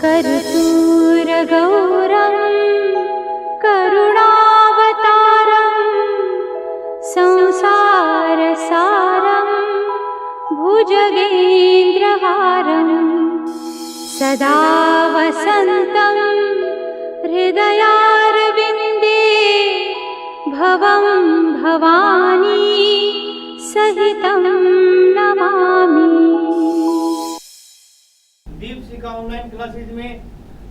कर्पूरगौरं करुणावतारं संसारसारं भुजगेन्द्रहारं सदा वसन्तं हृदयारविन्दे भवं भवानी सहितं नमामि। दीपशिखा ऑनलाइन क्लासेज में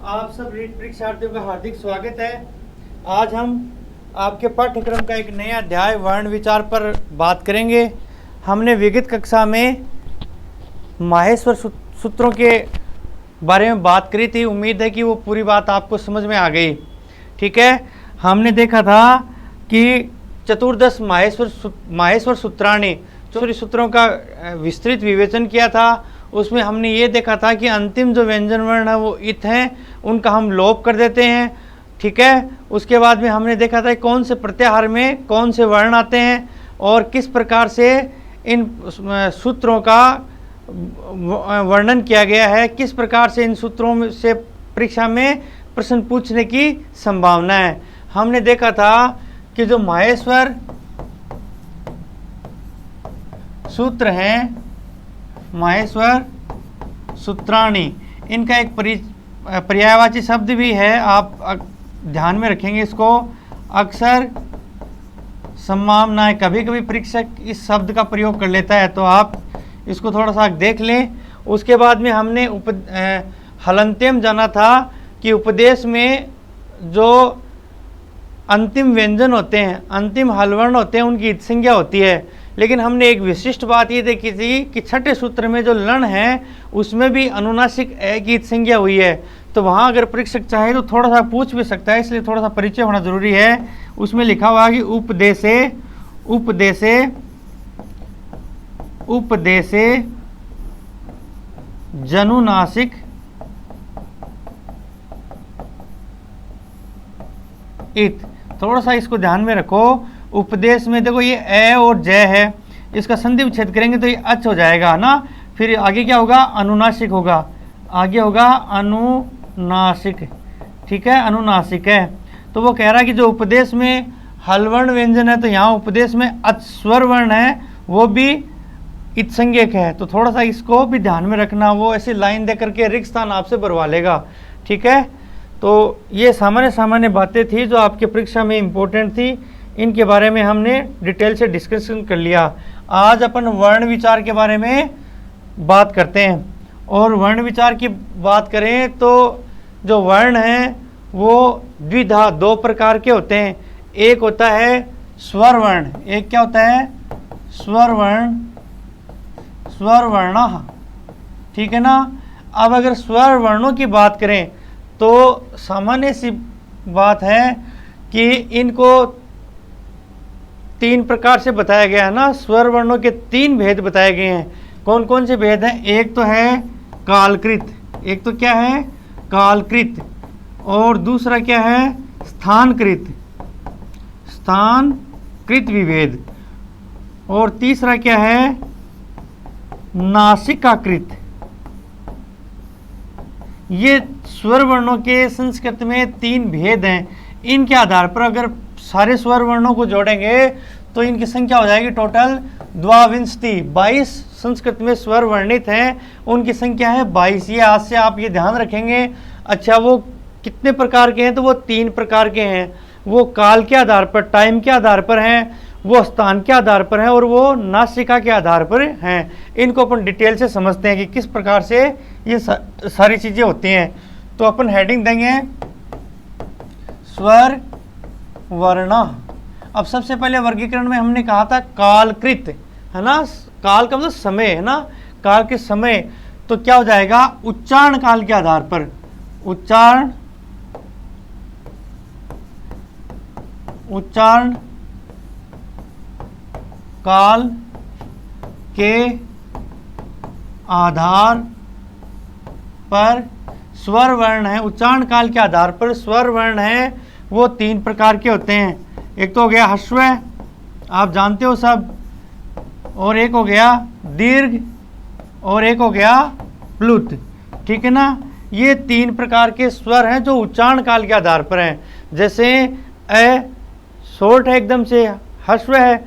आप सब परीक्षार्थियों का हार्दिक स्वागत है। आज हम आपके पाठ्यक्रम का एक नया अध्याय वर्ण विचार पर बात करेंगे। हमने विगत कक्षा में माहेश्वर सूत्रों के बारे में बात करी थी। उम्मीद है कि वो पूरी बात आपको समझ में आ गई। ठीक है, हमने देखा था कि चतुर्दश माहेश्वर सूत्राणी सूत्रों का विस्तृत विवेचन किया था। उसमें हमने ये देखा था कि अंतिम जो व्यंजन वर्ण है वो इत हैं, उनका हम लोप कर देते हैं। ठीक है, उसके बाद में हमने देखा था कौन से प्रत्याहार में कौन से वर्ण आते हैं और किस प्रकार से इन सूत्रों का वर्णन किया गया है, किस प्रकार से इन सूत्रों में से परीक्षा में प्रश्न पूछने की संभावना है। हमने देखा था कि जो माहेश्वर सूत्र हैं, माहेश्वर सूत्राणी, इनका एक पर्यायवाची शब्द भी है। आप ध्यान में रखेंगे इसको। अक्सर संभावना, कभी कभी परीक्षक इस शब्द का प्रयोग कर लेता है, तो आप इसको थोड़ा सा देख लें। उसके बाद में हमने हलंत्यम जाना था कि उपदेश में जो अंतिम व्यंजन होते हैं, अंतिम हलवर्ण होते हैं, उनकी संज्ञा होती है। लेकिन हमने एक विशिष्ट बात ये देखी थी कि छठे सूत्र में जो लण है उसमें भी अनुनासिक ए की संज्ञा हुई है। तो वहाँ अगर परीक्षक चाहे तो थोड़ा सा पूछ भी सकता है, इसलिए थोड़ा सा परिचय होना जरूरी है। उसमें लिखा हुआ है कि उपदेशे जनुनासिक इत। थोड़ा सा इसको ध्यान में रखो। उपदेश में देखो ये ए और जय है, इसका संधि विच्छेद करेंगे तो ये अच हो जाएगा ना। फिर आगे क्या होगा? अनुनासिक होगा। आगे होगा अनुनासिक। ठीक है, अनुनासिक है। तो वो कह रहा है कि जो उपदेश में हलवर्ण व्यंजन है, तो यहाँ उपदेश में अच स्वर वर्ण है, वो भी इत संज्ञक है। तो थोड़ा सा इसको भी ध्यान में रखना। वो ऐसी लाइन दे करके रिक्त स्थान आपसे भरवा लेगा। ठीक है, तो ये सामान्य बातें थी जो आपके परीक्षा में इम्पोर्टेंट थी। इनके बारे में हमने डिटेल से डिस्कशन कर लिया। आज अपन वर्ण विचार के बारे में बात करते हैं। और वर्ण विचार की बात करें तो जो वर्ण हैं वो द्विधा, दो प्रकार के होते हैं। एक होता है स्वर वर्ण, एक क्या होता है? स्वर वर्ण। ठीक है ना। अब अगर स्वर वर्णों की बात करें तो सामान्य सी बात है कि इनको तीन प्रकार से बताया गया है ना। स्वर वर्णों के तीन भेद बताए गए हैं। कौन कौन से भेद हैं? एक तो है कालकृत, एक तो क्या है? कालकृत। और दूसरा क्या है? स्थानकृत विभेद। और तीसरा क्या है? नासिकाकृत। ये स्वर वर्णों के संस्कृत में तीन भेद हैं। इनके आधार पर अगर सारे स्वर वर्णों को जोड़ेंगे तो इनकी संख्या हो जाएगी टोटल 22। संस्कृत में स्वर वर्णित हैं, उनकी संख्या है 22। ये आज से आप ये ध्यान रखेंगे। अच्छा, वो कितने प्रकार के हैं? तो वो तीन प्रकार के हैं। वो काल के आधार पर, टाइम के आधार पर हैं, वो स्थान के आधार पर हैं, और वो नासिका के आधार पर हैं। इनको अपन डिटेल से समझते हैं कि किस प्रकार से ये सारी चीज़ें होती हैं। तो अपन हेडिंग देंगे स्वर वर्ण। अब सबसे पहले वर्गीकरण में हमने कहा था कालकृत, है ना। काल का मतलब समय, है ना। काल के समय तो क्या हो जाएगा? उच्चारण काल के आधार पर, उच्चारण काल के आधार पर स्वर वर्ण है। उच्चारण काल के आधार पर स्वर वर्ण है, वो तीन प्रकार के होते हैं। एक तो हो गया ह्रस्व, आप जानते हो सब, और एक हो गया दीर्घ, और एक हो गया प्लुत। ठीक है ना। ये 3 प्रकार के स्वर हैं जो उच्चारण काल के आधार पर हैं। जैसे अ शॉर्ट है एकदम से, ह्रस्व है,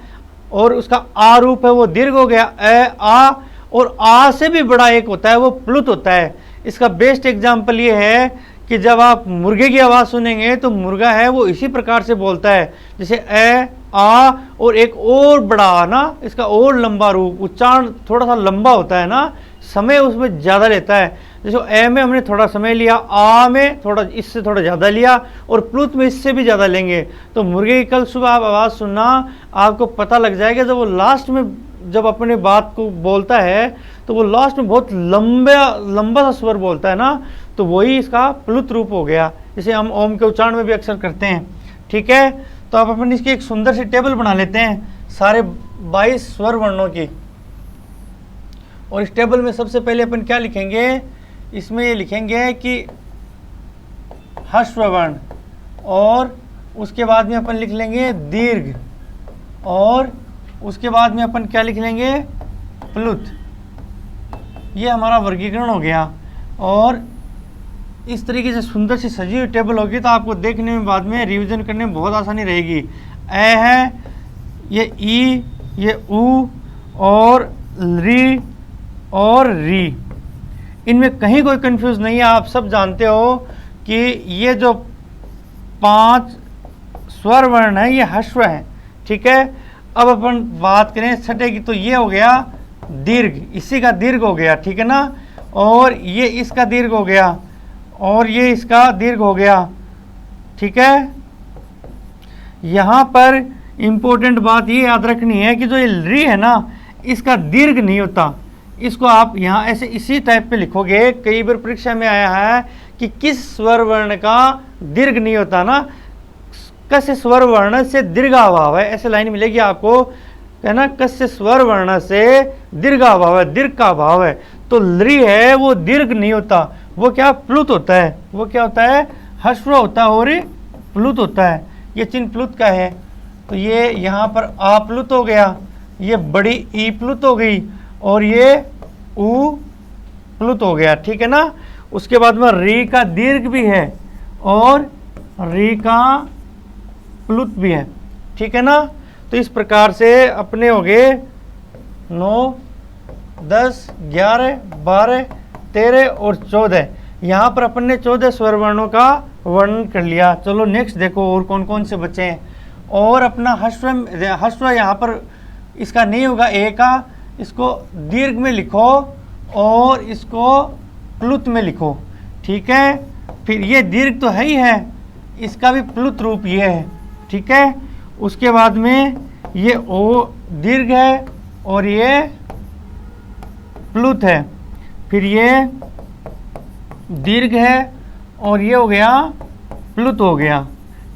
और उसका आ रूप है वो दीर्घ हो गया अ आ, और आ से भी बड़ा एक होता है वो प्लुत होता है। इसका बेस्ट एग्जाम्पल ये है कि जब आप मुर्गे की आवाज़ सुनेंगे तो मुर्गा है वो इसी प्रकार से बोलता है, जैसे अ आ और एक और बड़ा ना, इसका और लंबा रूप, उच्चारण थोड़ा सा लंबा होता है ना, समय उसमें ज़्यादा लेता है। जैसे ए में हमने थोड़ा समय लिया, आ में थोड़ा इससे थोड़ा ज़्यादा लिया, और प्लुत में इससे भी ज़्यादा लेंगे। तो मुर्गे की कल सुबह आप आवाज़ सुनना, आपको पता लग जाएगा जब वो लास्ट में जब अपने बात को बोलता है तो वो लास्ट में बहुत लंबा सा स्वर बोलता है ना, तो वही इसका प्लुत रूप हो गया, जिसे हम ओम के उच्चारण में भी अक्सर करते हैं। ठीक है, तो आप अपन इसकी एक सुंदर सी टेबल बना लेते हैं सारे 22 स्वर वर्णों की। और इस टेबल में सबसे पहले अपन क्या लिखेंगे, इसमें ये लिखेंगे कि ह्रस्व वर्ण, और उसके बाद में अपन लिख लेंगे दीर्घ, और उसके बाद में अपन क्या लिख लेंगे, प्लुत। ये हमारा वर्गीकरण हो गया। और इस तरीके से सुंदर सी सजी हुई टेबल होगी तो आपको देखने में बाद में रिवीजन करने में बहुत आसानी रहेगी। ए है, ये ई, ये ऊ, और री और री, इनमें कहीं कोई कंफ्यूज नहीं है। आप सब जानते हो कि ये जो 5 स्वर वर्ण है ये ह्रस्व है। ठीक है, अब अपन बात करें छठे की, तो ये हो गया दीर्घ, इसी का दीर्घ हो गया। ठीक है ना, और ये इसका दीर्घ हो गया, और ये इसका दीर्घ हो गया। ठीक है, यहाँ पर इंपॉर्टेंट बात ये याद रखनी है कि जो ये री है ना, इसका दीर्घ नहीं होता। इसको आप यहाँ ऐसे इसी टाइप पे लिखोगे, कई बार परीक्षा में आया है कि किस स्वर वर्ण का दीर्घ नहीं होता ना, कस्य स्वर वर्ण से दीर्घाभाव है, ऐसे लाइन मिलेगी आपको, है ना, कस्य स्वर वर्ण से दीर्घाभाव है, दीर्घ का अभाव है। तो ली है वो दीर्घ नहीं होता, वो क्या प्लुत होता है, वो क्या होता है, ह्रस्व होता है और प्लुत होता है। ये चिन्ह प्लुत का है, तो ये यहाँ पर आ प्लुत हो गया, ये बड़ी ई प्लुत हो गई, और ये ऊ प्लुत हो गया। ठीक है ना, उसके बाद में री का दीर्घ भी है और री का प्लुत भी है। ठीक है ना, तो इस प्रकार से अपने हो गए 9, 10, 11, 12, 13 और 14। यहाँ पर अपन ने 14 स्वर वर्णों का वर्णन कर लिया। चलो नेक्स्ट देखो और कौन कौन से बचे हैं। और अपना ह्रस्व यहाँ पर इसका नहीं होगा ए का, इसको दीर्घ में लिखो और इसको प्लुत में लिखो। ठीक है, फिर ये दीर्घ तो है ही है, इसका भी प्लुत रूप ये है। ठीक है, उसके बाद में ये ओ दीर्घ है और ये प्लुत है, फिर ये दीर्घ है और ये हो गया प्लुत हो गया।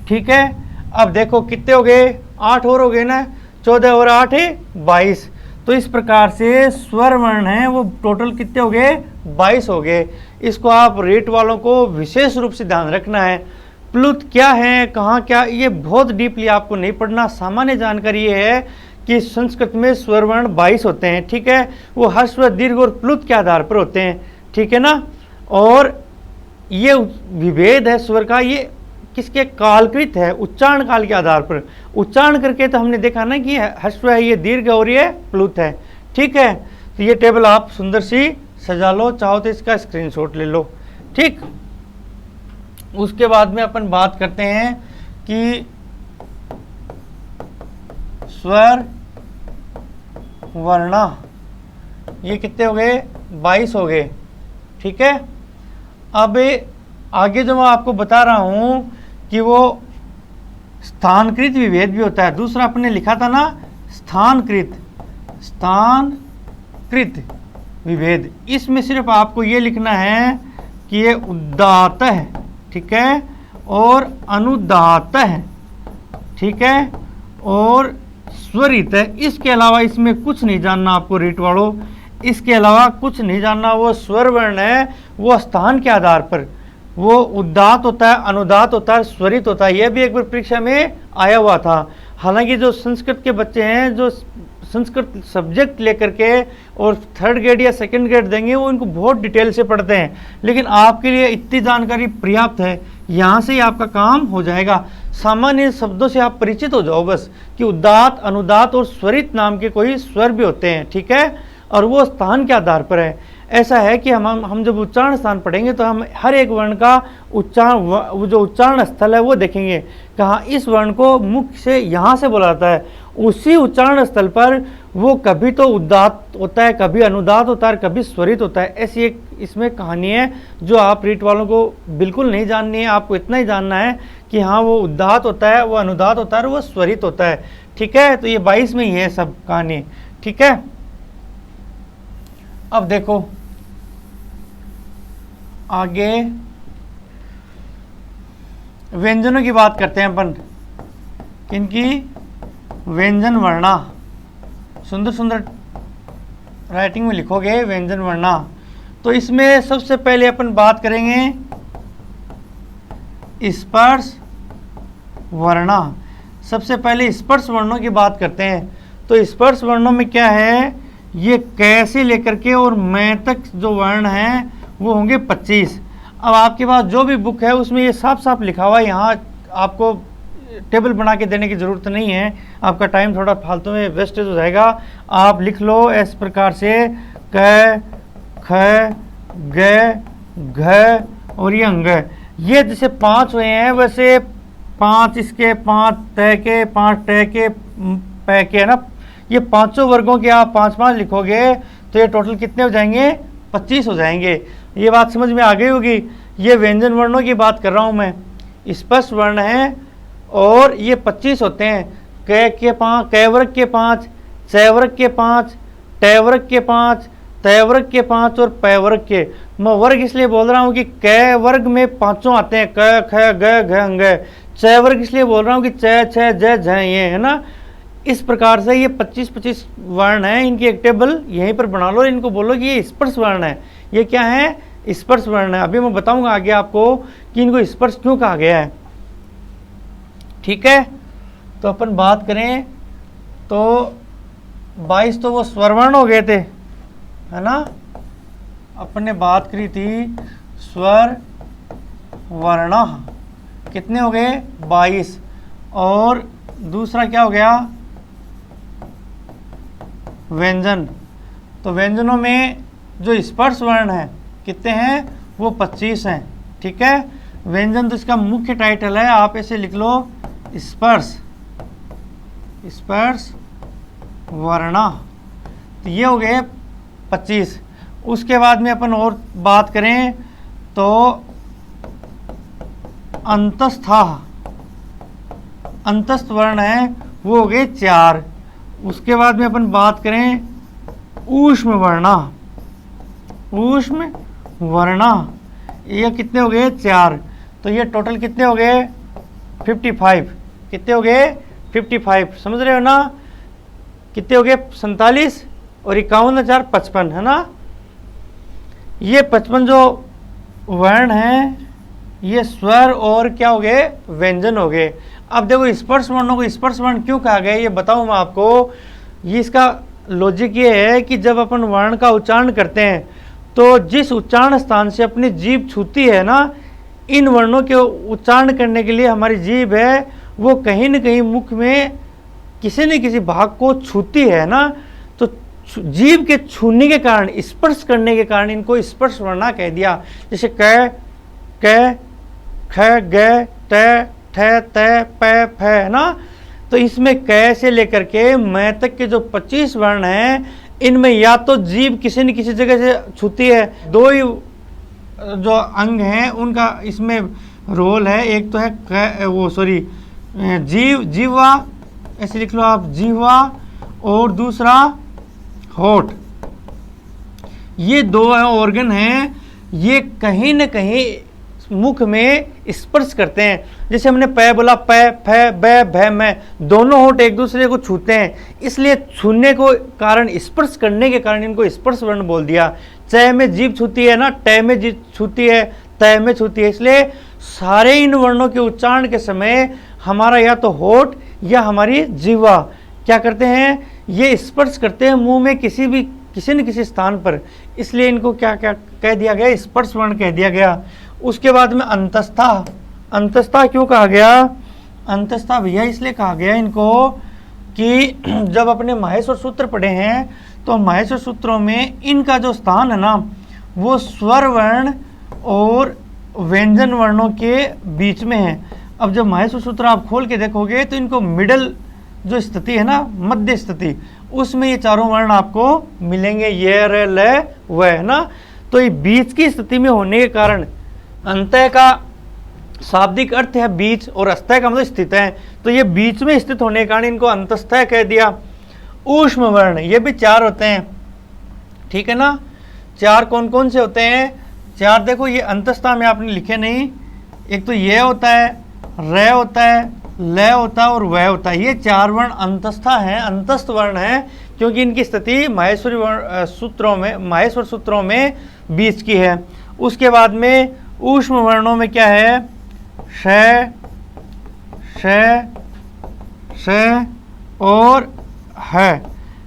ठीक है, अब देखो कितने हो गए, 8 और हो गए ना, 14 और 8 22। तो इस प्रकार से स्वर वर्ण है वो टोटल कितने हो गए, 22 हो गए। इसको आप रेट वालों को विशेष रूप से ध्यान रखना है। प्लुत क्या है, कहाँ क्या, ये बहुत डीपली आपको नहीं पढ़ना। सामान्य जानकारी ये है कि संस्कृत में स्वर वर्ण 22 होते हैं। ठीक है, वो ह्रस्व, दीर्घ और प्लुत के आधार पर होते हैं। ठीक है ना, और ये विभेद है स्वर का, ये किसके कालकृत है, उच्चारण काल के आधार पर। उच्चारण करके तो हमने देखा ना कि ह्रस्व है, ये दीर्घ और ये प्लुत है। ठीक है, तो ये टेबल आप सुंदर सी सजा लो, चाहो तो इसका स्क्रीनशॉट ले लो। ठीक, उसके बाद में अपन बात करते हैं कि स्वर वर्णा, ये कितने हो गए, 22 हो गए। ठीक है, अब आगे जो मैं आपको बता रहा हूं कि वो स्थानकृत विभेद भी होता है। दूसरा अपने लिखा था ना स्थानकृत विभेद, इसमें सिर्फ आपको ये लिखना है कि ये उदात्त है। ठीक है, और अनुदात्त है। ठीक है, और स्वरित है। इसके अलावा इसमें कुछ नहीं जानना आपको रीट वालों, इसके अलावा कुछ नहीं जानना। वो स्वर वर्ण है वो स्थान के आधार पर वो उदात्त होता है, अनुदात्त होता है, स्वरित होता है। यह भी एक बार परीक्षा में आया हुआ था। हालांकि जो संस्कृत के बच्चे हैं, जो संस्कृत सब्जेक्ट लेकर के और थर्ड ग्रेड या सेकंड ग्रेड देंगे वो इनको बहुत डिटेल से पढ़ते हैं, लेकिन आपके लिए इतनी जानकारी पर्याप्त है, यहाँ से ही आपका काम हो जाएगा। सामान्य शब्दों से आप परिचित हो जाओ बस, कि उदात्त, अनुदात्त और स्वरित नाम के कोई स्वर भी होते हैं, ठीक है, और वो स्थान के आधार पर है। ऐसा है कि हम जब उच्चारण स्थान पढ़ेंगे तो हम हर एक वर्ण का उच्चारण, जो उच्चारण स्थल है वो देखेंगे, कहाँ इस वर्ण को मुख से यहाँ से बोला जाता है, उसी उच्चारण स्थल पर वो कभी तो उदात्त होता है, कभी अनुदात्त होता है, कभी स्वरित होता है। ऐसी एक इसमें कहानी है जो आप रीट वालों को बिल्कुल नहीं जाननी है, आपको इतना ही जानना है कि हाँ वो उदात्त होता है, वो अनुदात्त होता है और वो स्वरित होता है, ठीक है। तो ये 22 में ही है सब कहानी, ठीक है। अब देखो आगे व्यंजनों की बात करते हैं अपन, किनकी, व्यंजन वर्णा। सुंदर सुंदर राइटिंग में लिखोगे व्यंजन वर्णा। तो इसमें सबसे पहले अपन बात करेंगे स्पर्श वर्णा। सबसे पहले स्पर्श वर्णों की बात करते हैं। तो स्पर्श वर्णों में क्या है, ये कैसे लेकर के और मैं तक जो वर्ण हैं वो होंगे 25। अब आपके पास जो भी बुक है उसमें ये साफ साफ लिखा हुआ है, यहाँ आपको टेबल बना के देने की ज़रूरत नहीं है, आपका टाइम थोड़ा फालतू में वेस्टेज हो जाएगा। आप लिख लो इस प्रकार से, क, ख, ग, घ और ये अंग। ये जैसे 5 हुए हैं वैसे 5 इसके, 5 तय के, 5 टय के, पै के, है ना। ये पांचों वर्गों के आप 5-5 लिखोगे तो ये टोटल कितने हो जाएंगे, 25 हो जाएंगे। ये बात समझ में आ गई होगी। ये व्यंजन वर्णों की बात कर रहा हूँ मैं, स्पष्ट वर्ण है और ये 25 होते हैं। क के 5, क वर्ग के 5, च वर्ग के 5, ट वर्ग के 5, त वर्ग के 5 और प वर्ग के। मैं वर्ग इसलिए बोल रहा हूँ कि क वर्ग में 5 आते हैं, क, ख, ग, घ, अंग। च वर्ग इसलिए बोल रहा हूँ कि च, छ, ज, झ, ये, है ना। इस प्रकार से ये 25-25 वर्ण हैं, इनकी एक टेबल यहीं पर बना लो, इनको बोलो कि ये स्पर्श वर्ण है। ये क्या है, स्पर्श वर्ण है। अभी मैं बताऊंगा आगे आपको कि इनको स्पर्श क्यों कहा गया है, ठीक है। तो अपन बात करें तो 22 तो वो स्वरवर्ण हो गए थे, है ना। अपन ने बात करी थी स्वर वर्ण, कितने हो गए, 22। और दूसरा क्या हो गया, व्यंजन। तो व्यंजनों में जो स्पर्श वर्ण है कितने हैं, वो 25 हैं, ठीक है। व्यंजन तो इसका मुख्य टाइटल है, आप ऐसे लिख लो, स्पर्श, स्पर्श वर्णा। तो ये हो गए 25। उसके बाद में अपन और बात करें तो अंतस्था, अंतस्थ वर्ण है वो हो गए 4। उसके बाद में अपन बात करें ऊष्म वर्णा, ऊष्म वर्णा, ये कितने हो गए, 4। तो ये टोटल कितने हो गए, 55। कितने हो गए, 55, समझ रहे हो ना। कितने हो गए, 47 और 51 4 55, है ना। ये 55 जो वर्ण हैं ये स्वर और क्या हो गए, व्यंजन हो गए। अब देखो स्पर्श वर्णों को स्पर्श वर्ण क्यों कहा गया ये बताऊं मैं आपको। ये इसका लॉजिक ये है कि जब अपन वर्ण का उच्चारण करते हैं तो जिस उच्चारण स्थान से अपनी जीभ छूती है ना, इन वर्णों के उच्चारण करने के लिए हमारी जीभ है वो कहीं न कहीं मुख में किसी न किसी भाग को छूती है ना। तो जीभ के छूने के कारण, स्पर्श करने के कारण इनको स्पर्श वर्णा कह दिया। जैसे क, ख, ग, ट, ठ, त, प, फ, है ना। तो इसमें क से लेकर के मैं तक के जो 25 वर्ण हैं इनमें या तो जीभ किसी न किसी जगह से छूती है, 2 ही जो अंग हैं उनका इसमें रोल है। एक तो है वो सॉरी जीवा, ऐसे लिख लो आप, जीवा, और दूसरा होठ। ये 2 ऑर्गन हैं, ये कहीं न कहीं मुख में स्पर्श करते हैं। जैसे हमने प बोला, प, फ, ब, भ, मैं, दोनों होठ एक दूसरे को छूते हैं, इसलिए छूने को कारण, स्पर्श करने के कारण इनको स्पर्श वर्ण बोल दिया। च में जीभ छूती है ना, ट में जीभ छूती है, त में छूती है, इसलिए सारे इन वर्णों के उच्चारण के समय हमारा या तो होठ या हमारी जीवा क्या करते हैं, ये स्पर्श करते हैं मुंह में किसी न किसी स्थान पर, इसलिए इनको क्या क्या कह दिया गया, स्पर्श वर्ण कह दिया गया। उसके बाद में अंतस्था, अंतस्था क्यों कहा गया, अंतस्था भैया इसलिए कहा गया इनको कि जब अपने माहेश्वर सूत्र पढ़े हैं तो माहेश्वर सूत्रों में इनका जो स्थान है ना वो स्वर वर्ण और व्यंजन वर्णों के बीच में है। अब जब माहेश्वर सूत्र आप खोल के देखोगे तो इनको मिडल जो स्थिति है ना, मध्य स्थिति, उसमें ये चारों वर्ण आपको मिलेंगे, ये र ल व, है ना। तो ये बीच की स्थिति में होने के कारण अंतः का शाब्दिक अर्थ है बीच और अस्तः का मतलब स्थित है, तो ये बीच में स्थित होने के कारण इनको अंतस्थय कह दिया। ऊष्म वर्ण ये भी 4 होते हैं, ठीक है ना। 4 कौन कौन से होते हैं, 4 देखो, ये अंतस्था में आपने लिखे नहीं, एक तो ये होता है, र होता है, ल होता है और वह होता है, ये 4 वर्ण अंतस्था है, अंतस्थ वर्ण है, क्योंकि इनकी स्थिति माहेश्वरी सूत्रों में बीच की है। उसके बाद में ऊष्म वर्णों में क्या है, श, श और है,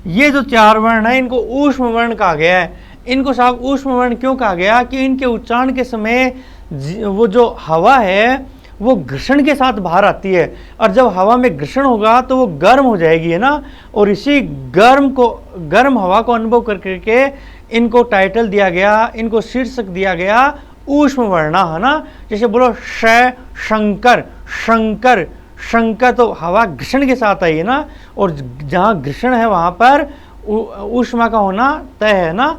ये जो 4 वर्ण है इनको ऊष्म वर्ण कहा गया है। इनको साहब ऊष्म वर्ण क्यों कहा गया कि इनके उच्चारण के समय वो जो हवा है वो घर्षण के साथ बाहर आती है, और जब हवा में घर्षण होगा तो वो गर्म हो जाएगी, है ना। और इसी गर्म हवा को अनुभव करके इनको टाइटल दिया गया, इनको शीर्षक दिया गया ऊष्म वर्ण, है ना। जैसे बोलो श, शंकर, शंकर, शंकर तो हवा घर्षण के साथ आई है ना, और जहाँ घर्षण है वहाँ पर ऊष्मा का होना तय है ना।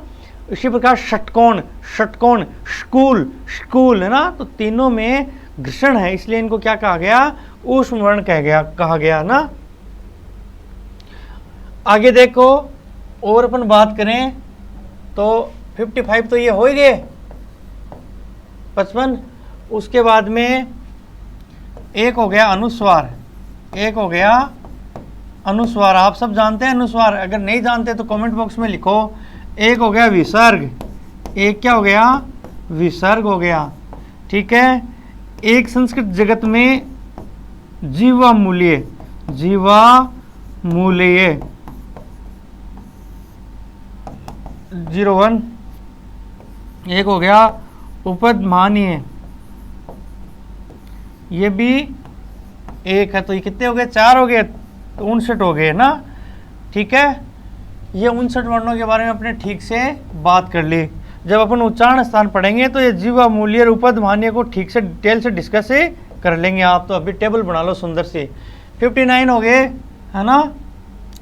इसी प्रकार षटकोण, षटकोण, स्कूल, स्कूल, है ना। तो तीनों में घर्षण है, इसलिए इनको क्या कहा गया, ऊष्म वर्ण कहा गया ना। आगे देखो और अपन बात करें तो 55 तो ये हो ही गए, 55। उसके बाद में एक हो गया अनुस्वार, एक हो गया अनुस्वार, आप सब जानते हैं अनुस्वार, अगर नहीं जानते तो कमेंट बॉक्स में लिखो। एक हो गया विसर्ग, एक क्या हो गया, विसर्ग हो गया, ठीक है। एक संस्कृत जगत में जीवामूल्य, जीवामूल्य 01, एक हो गया उपदमानीय, ये भी एक है, तो ये कितने हो गए, 4 हो गए, तो 59 हो गए ना, ठीक है। ये 59 वर्णों के बारे में अपने ठीक से बात कर ली। जब अपन उच्चारण स्थान पढ़ेंगे तो ये जीवामूल्य उपदमानीय को ठीक से डिटेल से डिस्कस कर लेंगे। आप तो अभी टेबल बना लो सुंदर से। 59 हो गए, है ना,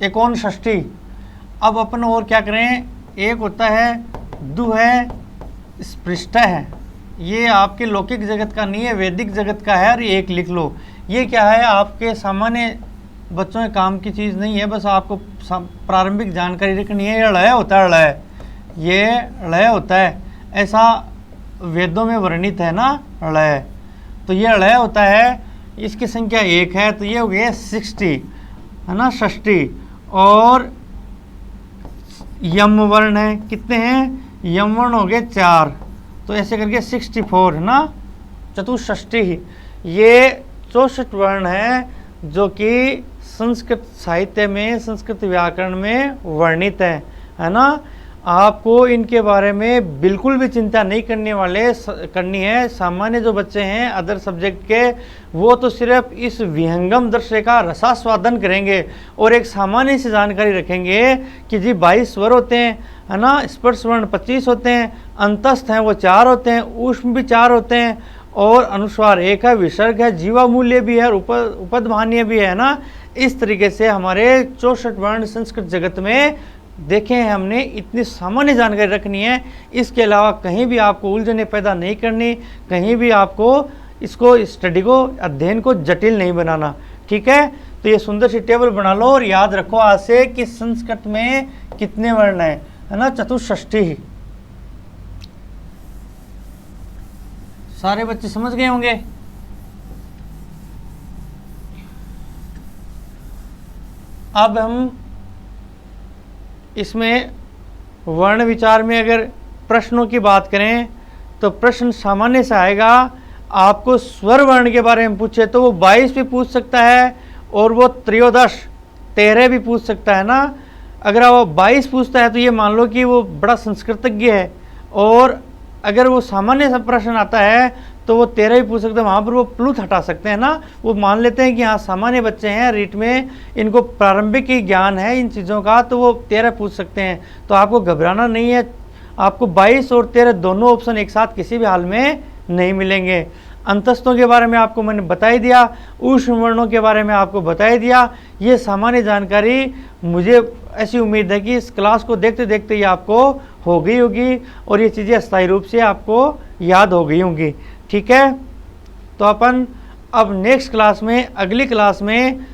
59। अब अपन और क्या करें, एक होता है दु है, स्पृष्ट है, ये आपके लौकिक जगत का नहीं है, वैदिक जगत का है, और एक लिख लो। ये क्या है, आपके सामान्य बच्चों के काम की चीज़ नहीं है, बस आपको प्रारंभिक जानकारी रखनी है। ये लय होता है, लय, ये लय होता है, ऐसा वेदों में वर्णित है ना, लय। तो ये लय होता है, इसकी संख्या 1 है, तो ये हो गया 60, है ना, 60। और यम वर्ण है, कितने हैं, यम वर्ण हो गए 4, तो ऐसे करके 64, है ना, चतुष्षष्टि। ये 64 वर्ण है जो कि संस्कृत साहित्य में, संस्कृत व्याकरण में वर्णित है ना। आपको इनके बारे में बिल्कुल भी चिंता नहीं करनी है। सामान्य जो बच्चे हैं अदर सब्जेक्ट के, वो तो सिर्फ इस विहंगम दृश्य का रसास्वादन करेंगे और एक सामान्य सी जानकारी रखेंगे कि जी 22 स्वर होते हैं, है ना, स्पर्श वर्ण 25 होते हैं, अंतस्थ हैं वो 4 होते हैं, ऊष्म भी 4 होते हैं, और अनुस्वार 1 है, विसर्ग है, जीवामूल्य भी है, उपदमानीय भी है ना। इस तरीके से हमारे 64 वर्ण संस्कृत जगत में देखे हैं हमने। इतनी सामान्य जानकारी रखनी है, इसके अलावा कहीं भी आपको उलझने पैदा नहीं करनी, कहीं भी आपको इसको स्टडी को, अध्ययन को जटिल नहीं बनाना, ठीक है। तो ये सुंदर सी टेबल बना लो और याद रखो आज से कि संस्कृत में कितने वर्ण है ना, चतुष्षष्टि। सारे बच्चे समझ गए होंगे। अब हम इसमें वर्ण विचार में अगर प्रश्नों की बात करें तो प्रश्न सामान्य से आएगा। आपको स्वर वर्ण के बारे में पूछे तो वो 22 भी पूछ सकता है और वो 13 भी पूछ सकता है ना। अगर वो 22 पूछता है तो ये मान लो कि वो बड़ा संस्कृतज्ञ है, और अगर वो सामान्य सा प्रश्न आता है तो वो 13 ही पूछ सकते हैं, वहाँ पर वो प्लूथ हटा सकते हैं ना। वो मान लेते हैं कि हाँ सामान्य बच्चे हैं, रीट में इनको प्रारंभिक ही ज्ञान है इन चीज़ों का, तो वो 13 पूछ सकते हैं। तो आपको घबराना नहीं है, आपको 22 और 13 दोनों ऑप्शन एक साथ किसी भी हाल में नहीं मिलेंगे। अंतस्तों के बारे में आपको मैंने बता ही दिया, ऊष्म वर्णों के बारे में आपको बता ही दिया। ये सामान्य जानकारी, मुझे ऐसी उम्मीद है कि इस क्लास को देखते देखते ये आपको हो गई होगी और ये चीज़ें अस्थायी रूप से आपको याद हो गई होंगी। ठीक है, तो अपन अब नेक्स्ट क्लास में, अगली क्लास में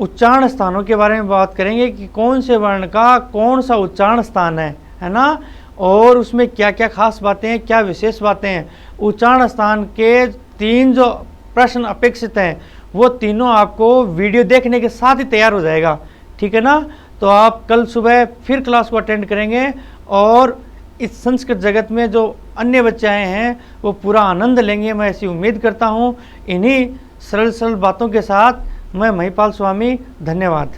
उच्चारण स्थानों के बारे में बात करेंगे कि कौन से वर्ण का कौन सा उच्चारण स्थान है ना, और उसमें क्या क्या खास बातें हैं, क्या विशेष बातें हैं। उच्चारण स्थान के 3 जो प्रश्न अपेक्षित हैं वो तीनों आपको वीडियो देखने के साथ ही तैयार हो जाएगा। ठीक है ना, तो आप कल सुबह फिर क्लास को अटेंड करेंगे और इस संस्कृत जगत में जो अन्य बच्चे आए हैं वो पूरा आनंद लेंगे, मैं ऐसी उम्मीद करता हूँ। इन्हीं सरल सरल बातों के साथ मैं महिपाल स्वामी, धन्यवाद।